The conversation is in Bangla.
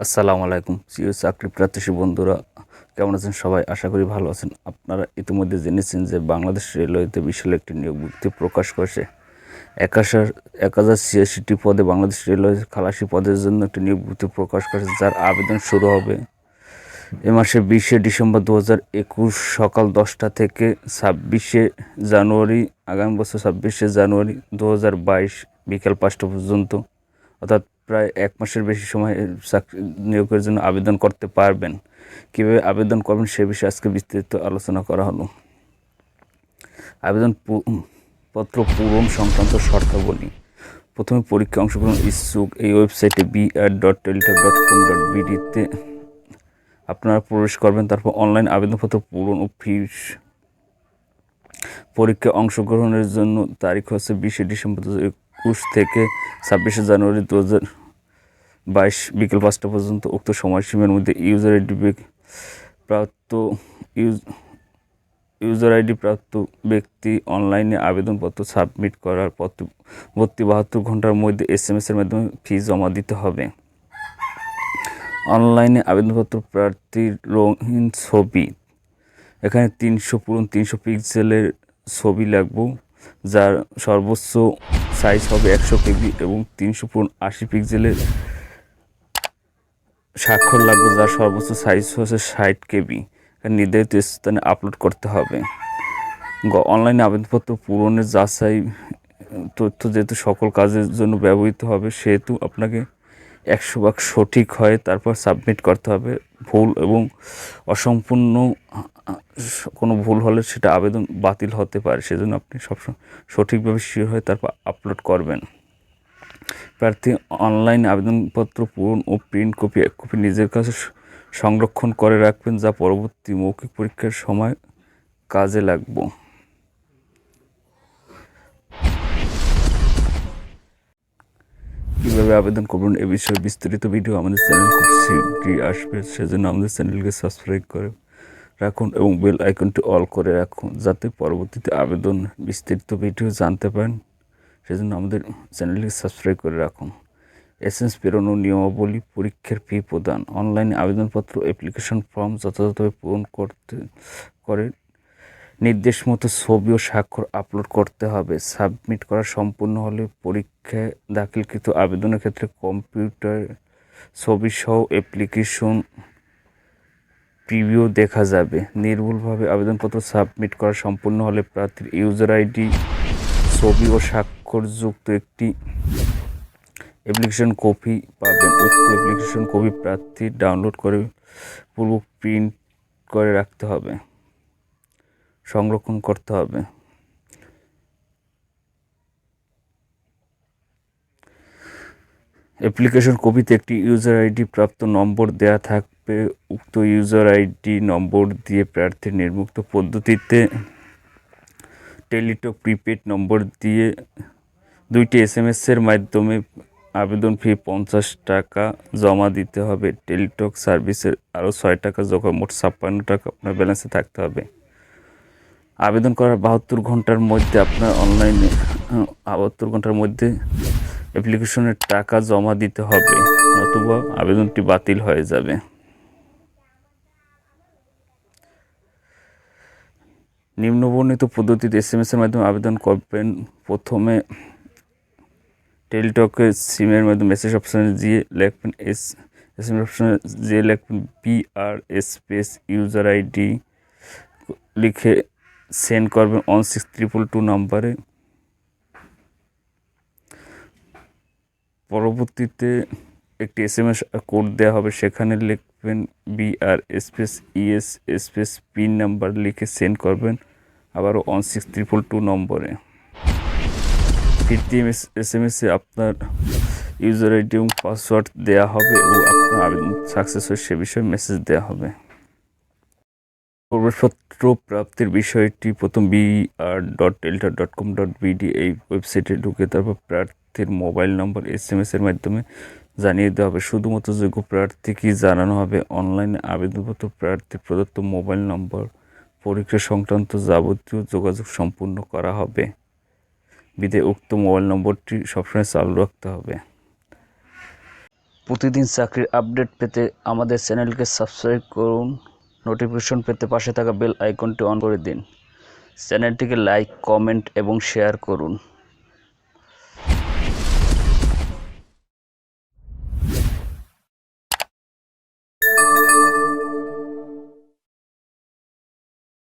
আসসালামু আলাইকুম প্রিয় চাকরি প্রত্যাশী বন্ধুরা, কেমন আছেন সবাই? আশা করি ভালো আছেন। আপনারা ইতিমধ্যে জেনেছেন যে বাংলাদেশ রেলওয়েতে বিশাল একটি নিয়োগ বিজ্ঞপ্তি প্রকাশ করেছে। 1086টি পদে বাংলাদেশ রেলওয়ে খালাসি পদের জন্য একটি নিয়োগ বিজ্ঞপ্তি প্রকাশ করেছে, যার আবেদন শুরু হবে এ মাসের 20শে ডিসেম্বর 2021 সকাল 10টা থেকে 26শে জানুয়ারি, আগামী বছর 26শে জানুয়ারি 2022 বিকাল 5টা পর্যন্ত, অর্থাৎ প্রায় 1 মাসের বেশি সময় চাকরি নিয়োগের জন্য আবেদন করতে পারবেন। কীভাবে আবেদন করবেন সে বিষয়ে আজকে বিস্তারিত আলোচনা করা হলো। আবেদনপত্র পূরণ সংক্রান্ত শর্তাবলী। প্রথমে পরীক্ষা অংশগ্রহণ ইচ্ছুক এই ওয়েবসাইটে br.teletalk.com.bd-তে আপনারা প্রবেশ করবেন। তারপর অনলাইন আবেদনপত্র পূরণ ও ফিস। পরীক্ষা অংশগ্রহণের জন্য তারিখ হচ্ছে 20শে ডিসেম্বর 2021 থেকে 26শে জানুয়ারি 2022 বিকেল 5টা পর্যন্ত। উক্ত সময়সীমার মধ্যে ইউজার আইডি প্রাপ্ত ব্যক্তি অনলাইনে আবেদনপত্র সাবমিট করার পরবর্তী 72 ঘন্টার মধ্যে SMS-এর মাধ্যমে ফি জমা দিতে হবে। অনলাইনে আবেদনপত্র প্রার্থীর রঙিন ছবি। এখানে 300 পিক্সেলের ছবি লাগবে, যার সর্বোচ্চ সাইজ হবে 100 KB এবং 380 পিক্সেলের স্বাক্ষর লাগবে, যার সর্বোচ্চ সাইজ হচ্ছে 60 KB। নির্ধারিত স্থানে আপলোড করতে হবে। অনলাইনে আবেদনপত্র পূরণের যাচাই তথ্য যেহেতু সকল কাজের জন্য ব্যবহৃত হবে, সেহেতু আপনাকে 100% সঠিক হয় তারপর সাবমিট করতে হবে। ভুল এবং অসম্পূর্ণ কোনো ভুল হলে সেটা আবেদন বাতিল হতে পারে, সেজন্য আপনি সবসময় সঠিকভাবে শিওর হয়ে তারপর আপলোড করবেন। প্রার্থী অনলাইন আবেদনপত্র পূরণ ও প্রিন্ট কপি এক কপি নিজের কাছে সংরক্ষণ করে রাখবেন, যা পরবর্তী মৌখিক পরীক্ষার সময় কাজে লাগবে। কীভাবে আবেদন করবেন এ বিষয়ে বিস্তারিত ভিডিও আমাদের চ্যানেল খুব শীঘ্রই আসবে, সেজন্য আমাদের চ্যানেলকে সাবস্ক্রাইব করে রাখুন এবং বেল আইকনটি অল করে রাখুন, যাতে পরবর্তীতে আবেদন বিস্তারিত ভিডিও জানতে পারেন। সেজন্য আমাদের চ্যানেলটি সাবস্ক্রাইব করে রাখুন। SMS প্রেরণের নিয়মাবলী। পরীক্ষার ফি প্রদান। অনলাইনে আবেদনপত্র অ্যাপ্লিকেশন ফর্ম যথাযথভাবে পূরণ করে নির্দেশ মতো ছবি ও স্বাক্ষর আপলোড করতে হবে। সাবমিট করা সম্পূর্ণ হলে পরীক্ষায় দাখিলকৃত আবেদনের ক্ষেত্রে কম্পিউটার ছবি সহ অ্যাপ্লিকেশন প্রিভিউ দেখা যাবে। নির্ভুলভাবে আবেদনপত্র সাবমিট করা সম্পূর্ণ হলে প্রার্থীর ইউজার আইডি, ছবি ও স্বাক্ষরযুক্ত একটি অ্যাপ্লিকেশন কপি পাবেন। উক্ত অ্যাপ্লিকেশন কপি প্রার্থী ডাউনলোড করে পূর্ব প্রিন্ট করে রাখতে হবে, সংরক্ষণ করতে হবে। অ্যাপ্লিকেশন কপিতে একটি ইউজার আইডি প্রাপ্ত নম্বর দেয়া থাকবে। উক্ত ইউজার আইডি নম্বর দিয়ে প্রার্থীর নির্মুক্ত পদ্ধতিতে টেলিটক প্রিপেড নম্বর দিয়ে 2টি SMS-এর মাধ্যমে আবেদন ফি 50 টাকা জমা দিতে হবে। টেলিটক সার্ভিসের আরও 6 টাকা যোগ মোট 56 টাকা আপনার ব্যালেন্সে থাকতে হবে। আবেদন করার 72 ঘন্টার মধ্যে আপনার অনলাইনে 72 ঘন্টার মধ্যে অ্যাপ্লিকেশনের টাকা জমা দিতে হবে, নতুবা আবেদনটি বাতিল হয়ে যাবে। নিম্নবর্ণিত পদ্ধতিতে SMS-এর মাধ্যমে আবেদন করবেন। প্রথমে টেলিটকের সিমের মাধ্যমে মেসেজ অপশানে গিয়ে লিখবেন SMS অপশানে গিয়ে লিখবেন BR স্পেস ইউজার আইডি লিখে সেন্ড করবেন 16222 নম্বরে। পরবর্তীতে একটি SMS কোড দেওয়া হবে, সেখানে লিখবেন BR space ES space pin number লিখে সেন্ড করবেন আবারও 16222 নম্বরে। ফিরতি SMS-এ আপনার ইউজার আইডি এবং পাসওয়ার্ড দেওয়া হবে এবং আপনার আবেদন সাকসেস হয় সে বিষয়ে মেসেজ দেওয়া হবে। প্রবেশপত্র প্রাপ্তির বিষয়টি প্রথম br.teletalk.com.bd এই ওয়েবসাইটে ঢুকে তারপর প্রার্থীর মোবাইল নম্বর SMS-এর মাধ্যমে জানিয়ে দেওয়া হবে। শুধুমাত্র যোগ্য প্রার্থীকে জানানো হবে। অনলাইনে আবেদনপত্র প্রার্থীর প্রদত্ত মোবাইল নম্বর পরীক্ষা সংক্রান্ত যাবতীয় যোগাযোগ সম্পূর্ণ করা হবে বিধায় উক্ত মোবাইল নম্বরটি সবসময় চালু রাখতে হবে। প্রতিদিন চাকরির আপডেট পেতে আমাদের চ্যানেলকে সাবস্ক্রাইব করুন। নোটিফিকেশন পেতে পাশে থাকা বেল আইকনটি অন করে দিন। চ্যানেলটিকে লাইক, কমেন্ট এবং শেয়ার করুন।